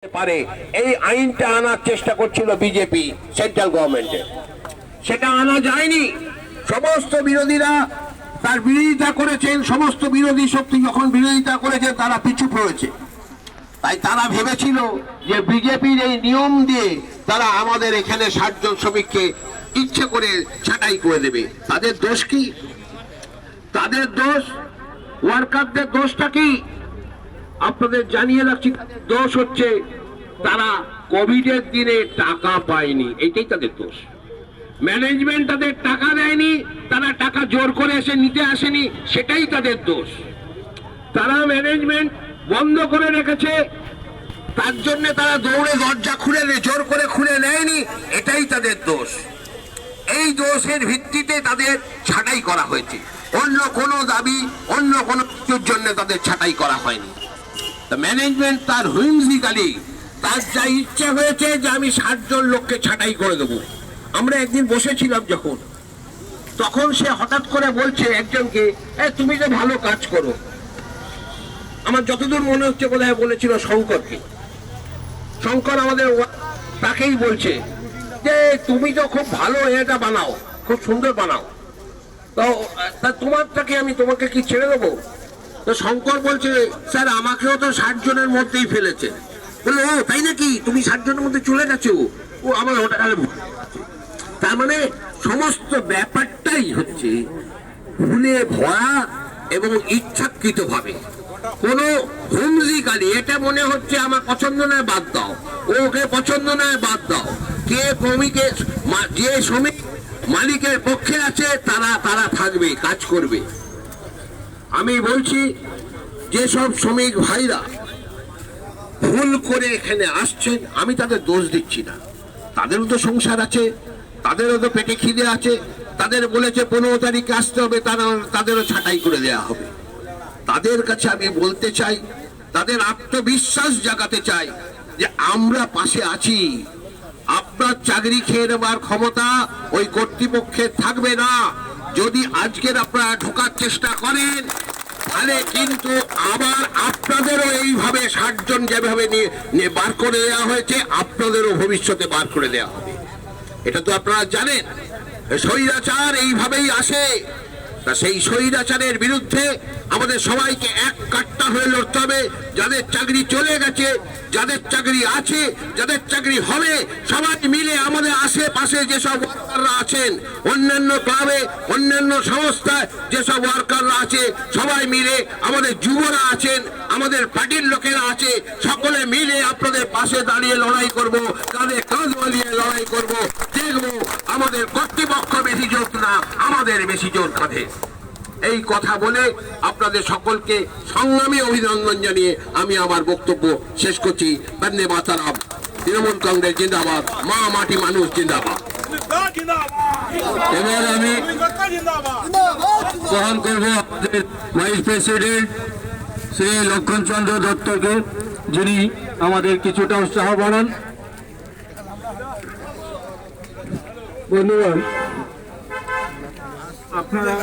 পারে এই আইনটা আনার চেষ্টা করছিল বিজেপি সেন্ট্রাল গভর্নমেন্টে, সেটা আনা যায়নি। সমস্ত বিরোধীরা তার বিরোধিতা করেছেন, সমস্ত বিরোধী শক্তি যখন বিরোধিতা করেছে তারা পিছু পড়েছে। তাই তারা ভেবেছিল যে বিজেপির এই নিয়ম দিয়ে তারা আমাদের এখানে ৬০ জন শ্রমিককে ইচ্ছে করে ছাঁটাই করে দেবে। তাদের দোষ কি? তাদের দোষ, ওয়ার্কারদের দোষটা কি আপনাদের জানিয়ে রাখছি। দোষ হচ্ছে তারা কোভিডের দিনে টাকা পায়নি, এটাই তাদের দোষ। ম্যানেজমেন্ট তাদের টাকা দেয়নি, তারা টাকা জোর করে এসে নিতে আসেনি, সেটাই তাদের দোষ। তারা ম্যানেজমেন্ট বন্ধ করে রেখেছে, তার জন্য তারা দৌড়ে দরজা খুলে জোর করে খুলে নেয়নি, এটাই তাদের দোষ। এই দোষের ভিত্তিতে তাদের ছাঁটাই করা হয়েছে, অন্য কোনো দাবি অন্য কোনো কিছুর জন্য তাদের ছাঁটাই করা হয়নি। ম্যানেজমেন্ট তার হুইমজিক্যালি তার যা ইচ্ছা হয়েছে যে আমি ৬০ জন লোককে ছাঁটাই করে দেবো। আমরা একদিন বসেছিলাম যখন, তখন সে হঠাৎ করে বলছে একজনকে, তুমি তো ভালো কাজ করো। আমার যতদূর মনে হচ্ছে বোধহয় বলেছিল শঙ্করকে, শঙ্কর আমাদের তাকেই বলছে যে তুমি তো খুব ভালো এটা বানাও, খুব সুন্দর বানাও, তো তোমারটাকে আমি তোমাকে কি ছেড়ে দেবো? তো শঙ্কর বলছে, স্যার আমাকেও তো ৬০ জনের মধ্যেই ফেলেছে। বললো, ও তাই নাকি, তুমি ৬০ জনের মধ্যে চলে গেছো? ও আমার ওটা। তার মানে সমস্ত ব্যাপারটাই হচ্ছে ভুলে ভরা এবং ইচ্ছাকৃত ভাবে, কোনো হুমজিকালি। এটা মনে হচ্ছে আমার পছন্দ নয় বাদ দাও, ওকে পছন্দ নয় বাদ দাও। কে শ্রমিকের, যে শ্রমিক মালিকের পক্ষে আছে তারা তারা থাকবে, কাজ করবে। আমি বলছি যেসব শ্রমিক ভাইরা ভুল করে এখানে আসছেন, আমি তাদের দোষ দিচ্ছি না। তাদেরও তো সংসার আছে, তাদেরও তো পেটে খিদে আছে। তাদের বলেছে 15 তারিখে আসতে হবে, তাদেরও ছাঁটাই করে দেওয়া হবে। তাদের কাছে আমি বলতে চাই, তাদের আত্মবিশ্বাস জাগাতে চাই যে আমরা পাশে আছি। আপনার চাকরি খেয়ে নেবার ক্ষমতা ওই কর্তৃপক্ষের থাকবে না। যদি আজকের আপনারা ঢোকার চেষ্টা করেন, তাহলে কিন্তু আবার আপনাদেরও এইভাবে ৬০ জন যেভাবে নিয়ে বার করে দেওয়া হয়েছে, আপনাদেরও ভবিষ্যতে বার করে দেওয়া হবে। এটা তো আপনারা জানেন, স্বৈরাচার এইভাবেই আসে। তা সেই স্বৈরাচারের বিরুদ্ধে আমাদের সবাইকে এক কাট্টা হয়ে লড়তে হবে। যাদের চাকরি চলে গেছে, যাদের চাকরি আছে, যাদের চাকরি হবে, সবাই মিলে আমাদের আশেপাশে যেসব ওয়ার্কাররা আছেন, অন্যান্য ক্লাবে অন্যান্য সংস্থায় যেসব ওয়ার্কাররা আছে, সবাই মিলে, আমাদের যুবরা আছেন, আমাদের পার্টির লোকেরা আছে, সকলে মিলে আপনাদের পাশে দাঁড়িয়ে লড়াই করব, কাঁধে কাঁধ মিলিয়ে লড়াই করব। দেখব আমাদের কর্তৃপক্ষ বেশি জোর না, আমাদের বেশি জোর কাঁধে। এই কথা বলে আপনাদের সকলকে সংগ্রামী অভিনন্দন জানিয়ে আমি আমার বক্তব্য শেষ করছি। বন্দে মাতরম। তৃণমূল কংগ্রেস জিন্দাবাদ, মা মাটি মানুষ জিন্দাবাদ। এবার আমি গ্রহণ করব আমাদের ভাইস প্রেসিডেন্ট শ্রী লক্ষণচন্দ্র দত্তকে, যিনি আমাদের কিছুটা উৎসাহ বাড়ান। বন্ধুগণ, আপনারা